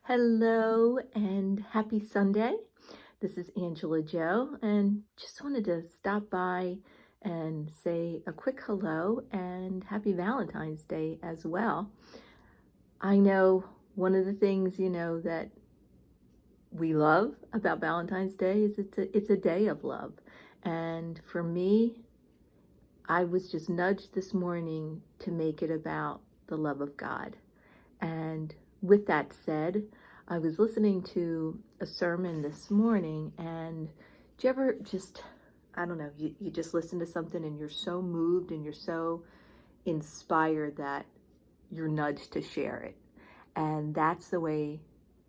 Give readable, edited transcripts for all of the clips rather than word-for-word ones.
Hello and happy Sunday. This is Angela Joe, and just wanted to stop by and say a quick hello and happy Valentine's Day as well. I know one of the things, that we love about Valentine's Day is it's a day of love. And for me, I was just nudged this morning to make it about the love of God. And with that said, I was listening to a sermon this morning, and do you ever just, I don't know, you just listen to something and you're so moved and you're so inspired that you're nudged to share it. And that's the way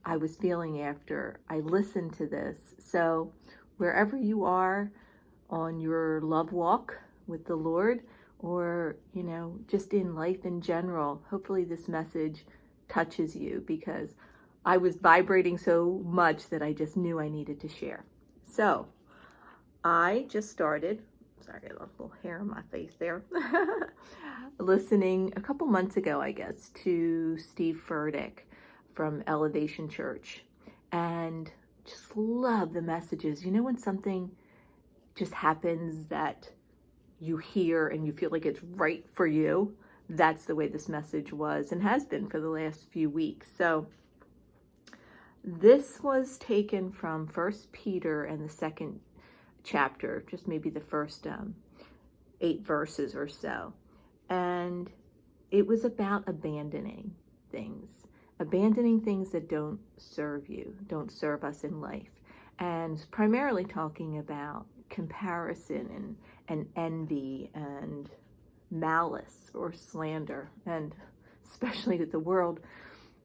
I was feeling after I listened to this. So wherever you are on your love walk with the Lord, or, just in life in general, hopefully this message touches you, because I was vibrating so much that I just knew I needed to share. So I just started, sorry, I got a little hair on my face there, listening a couple months ago, I guess, to Steve Furtick from Elevation Church, and just love the messages. You know, when something just happens that you hear and you feel like it's right for you, that's the way this message was and has been for the last few weeks. So this was taken from First Peter and the second chapter, just maybe the first 8 verses or so. And it was about abandoning things that don't serve you, don't serve us in life. And primarily talking about comparison and envy and malice or slander. And especially with the world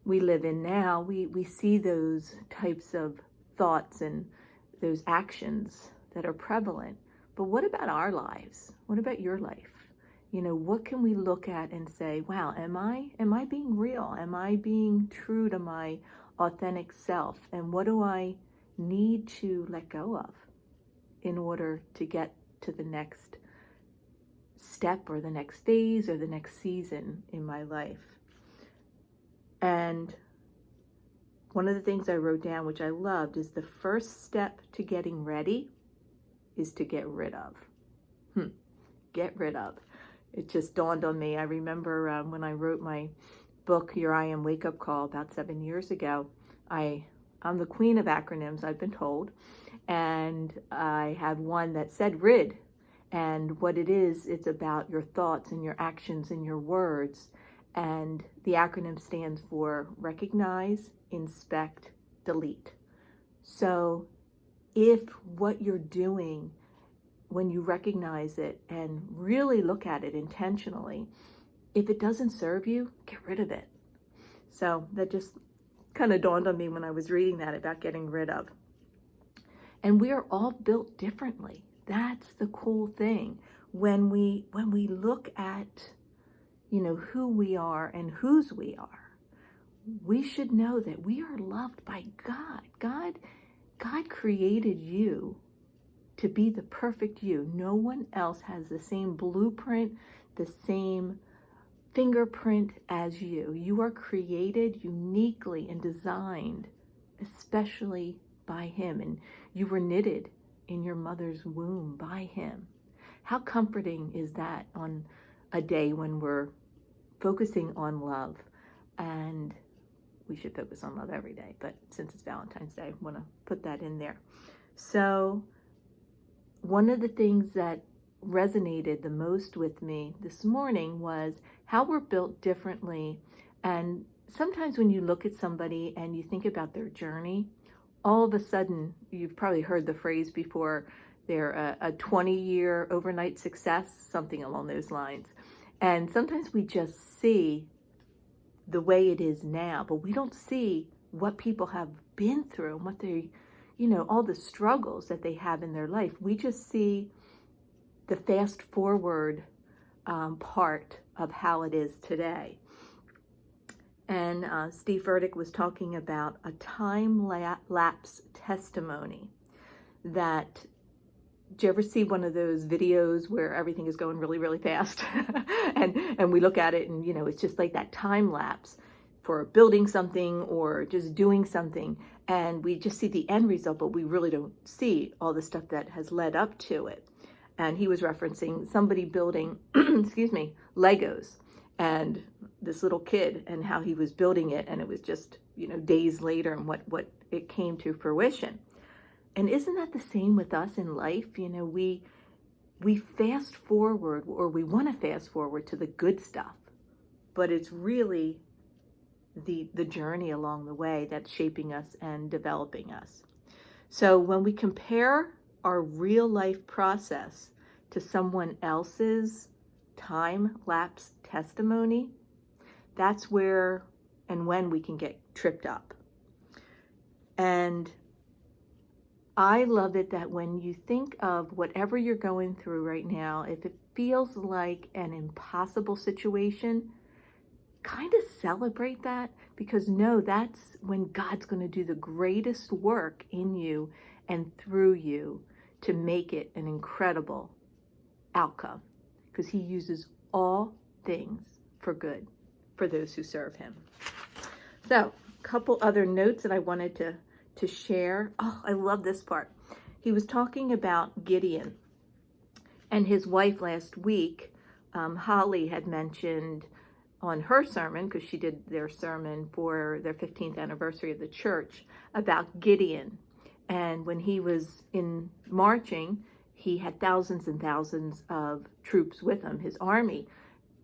we live in now, we see those types of thoughts and those actions that are prevalent. But what about our lives? What about your life? What can we look at and say, wow, am I being real? Am I being true to my authentic self? And what do I need to let go of in order to get to the next step or the next phase or the next season in my life? And one of the things I wrote down, which I loved, is the first step to getting ready is to get rid of. Get rid of. It just dawned on me. I remember when I wrote my book, Here I Am Wake Up Call, about 7 years ago. I'm the queen of acronyms, I've been told. And I had one that said RID. And what it is, it's about your thoughts and your actions and your words. And the acronym stands for recognize, inspect, delete. So if what you're doing, when you recognize it and really look at it intentionally, if it doesn't serve you, get rid of it. So that just kind of dawned on me when I was reading that about getting rid of. And we are all built differently. That's the cool thing. When we look at, who we are and whose we are, we should know that we are loved by God. God created you to be the perfect you. No one else has the same blueprint, the same fingerprint as you. You are created uniquely and designed, especially by Him. And you were knitted in your mother's womb by Him. How comforting is that on a day when we're focusing on love? And we should focus on love every day, but since it's Valentine's Day, I want to put that in there. So one of the things that resonated the most with me this morning was how we're built differently. And sometimes when you look at somebody and you think about their journey, all of a sudden, you've probably heard the phrase before, they're a 20-year overnight success, something along those lines. And sometimes we just see the way it is now, but we don't see what people have been through, what they, all the struggles that they have in their life. We just see the fast forward part of how it is today. And Steve Furtick was talking about a time-lapse testimony that, do you ever see one of those videos where everything is going really, really fast? and we look at it and, it's just like that time lapse. building something or just doing something, and we just see the end result, but we really don't see all the stuff that has led up to it. And he was referencing somebody building, excuse me, Legos, and this little kid and how he was building it, and it was just, days later and what it came to fruition. And isn't that the same with us in life? We fast forward, or we want to fast forward to the good stuff, but it's really the journey along the way that's shaping us and developing us. So when we compare our real life process to someone else's time-lapse testimony, that's where and when we can get tripped up. And I love it that when you think of whatever you're going through right now, if it feels like an impossible situation, kind of celebrate that, because know that's when God's going to do the greatest work in you and through you to make it an incredible outcome, because he uses all things for good for those who serve him. So, a couple other notes that I wanted to share. Oh, I love this part. He was talking about Gideon and his wife last week. Holly had mentioned on her sermon, because she did their sermon for their 15th anniversary of the church, about Gideon. And when he was in marching, he had thousands and thousands of troops with him, his army.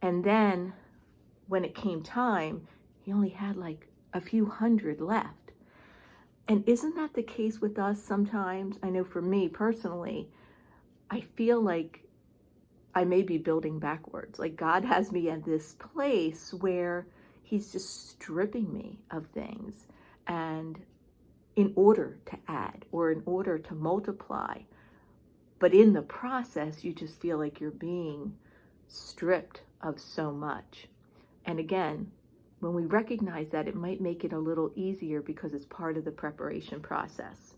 And then when it came time, he only had like a few hundred left. And isn't that the case with us sometimes? I know for me personally, I feel like I may be building backwards. Like God has me at this place where he's just stripping me of things, and in order to add or in order to multiply. But in the process, you just feel like you're being stripped of so much. And again, when we recognize that, it might make it a little easier because it's part of the preparation process.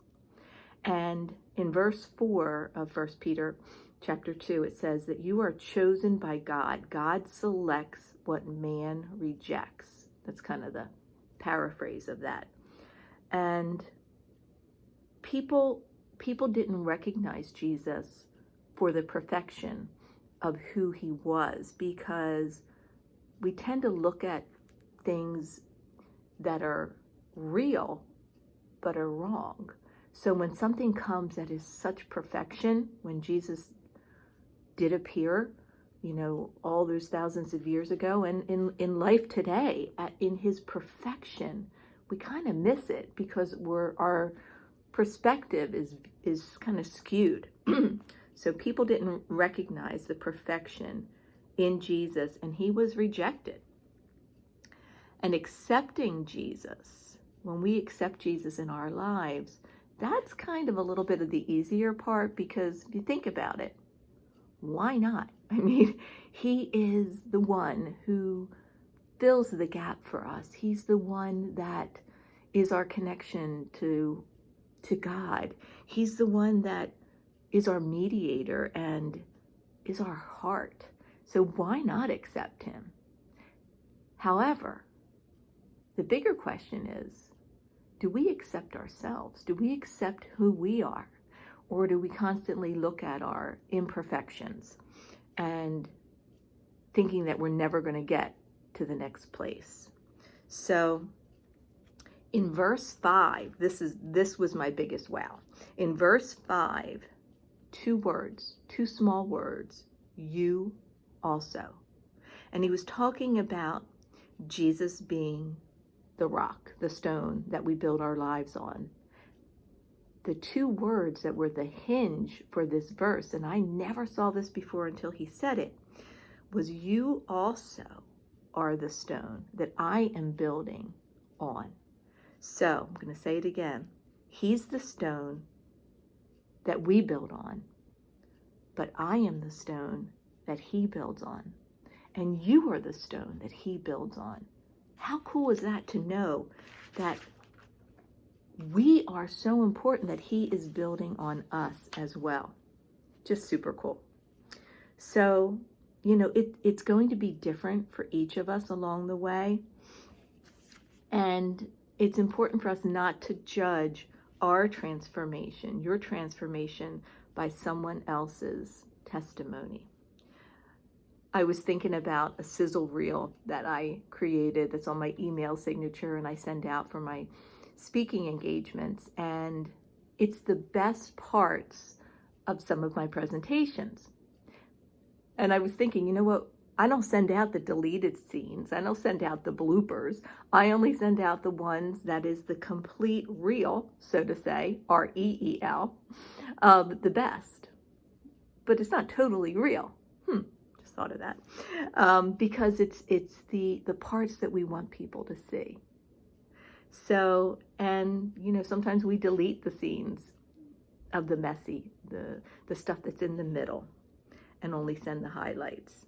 And in verse 4 of 1 Peter chapter 2, it says that you are chosen by God. God selects what man rejects. That's kind of the paraphrase of that. And people didn't recognize Jesus for the perfection of who he was, because we tend to look at things that are real but are wrong. So when something comes that is such perfection, when Jesus did appear, all those thousands of years ago, and in life today, in his perfection, we kind of miss it because our perspective is kind of skewed. So people didn't recognize the perfection in Jesus, and he was rejected. And accepting Jesus, when we accept Jesus in our lives, that's kind of a little bit of the easier part, because if you think about it, why not? I mean, he is the one who fills the gap for us. He's the one that is our connection to God. He's the one that is our mediator and is our heart. So why not accept him? However, the bigger question is, do we accept ourselves? Do we accept who we are? Or do we constantly look at our imperfections and thinking that we're never going to get to the next place? So in verse 5, this was my biggest wow. In verse 5, 2 words, 2 small words, you also. And he was talking about Jesus being the rock, the stone that we build our lives on. The 2 words that were the hinge for this verse, and I never saw this before until he said it, was you also are the stone that I am building on. So I'm going to say it again. He's the stone that we build on, but I am the stone that he builds on, and you are the stone that he builds on. How cool is that, to know that we are so important, that he is building on us as well? Just super cool. So, it's going to be different for each of us along the way. And it's important for us not to judge our transformation, your transformation, by someone else's testimony. I was thinking about a sizzle reel that I created that's on my email signature and I send out for my speaking engagements. And it's the best parts of some of my presentations. And I was thinking, you know what? I don't send out the deleted scenes. I don't send out the bloopers. I only send out the ones that is the complete reel, so to say, REEL, of the best. But it's not totally real. Just thought of that. Because it's the parts that we want people to see. So, and sometimes we delete the scenes of the messy, the stuff that's in the middle, and only send the highlights.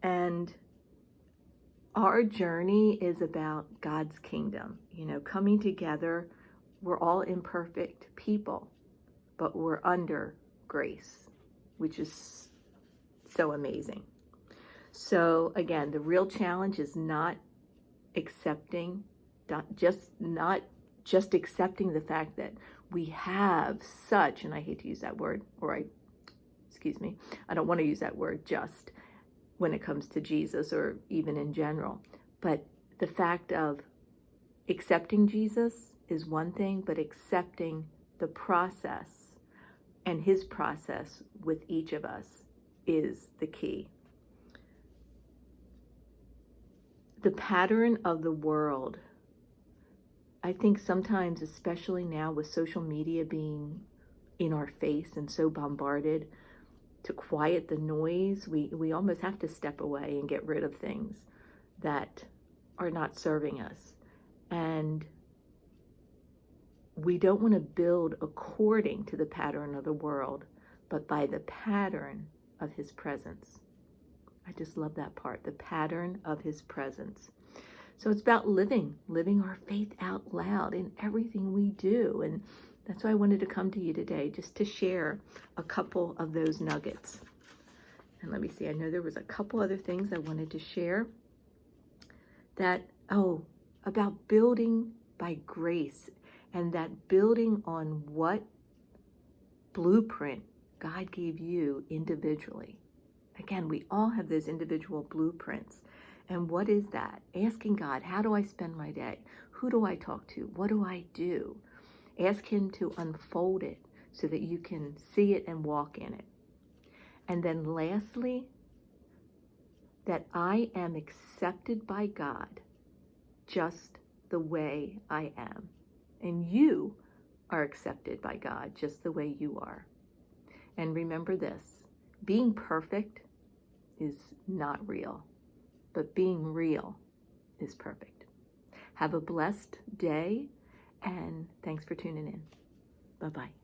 And our journey is about God's kingdom, coming together. We're all imperfect people, but we're under grace, which is so amazing. So again, the real challenge is not just accepting the fact that we have such, and I hate to use that word, I don't want to use that word just when it comes to Jesus or even in general, but the fact of accepting Jesus is one thing, but accepting the process and his process with each of us is the key. The pattern of the world, I think sometimes, especially now with social media being in our face and so bombarded, to quiet the noise, we almost have to step away and get rid of things that are not serving us. And we don't want to build according to the pattern of the world, but by the pattern of his presence. I just love that part, the pattern of his presence. So it's about living our faith out loud in everything we do. And that's why I wanted to come to you today, just to share a couple of those nuggets. And let me see, I know there was a couple other things I wanted to share about building by grace, and that building on what blueprint God gave you individually. Again, we all have those individual blueprints. And what is that? Asking God, how do I spend my day? Who do I talk to? What do I do? Ask him to unfold it so that you can see it and walk in it. And then lastly, that I am accepted by God just the way I am. And you are accepted by God just the way you are. And remember this, being perfect is not real, but being real is perfect. Have a blessed day, and thanks for tuning in. Bye-bye.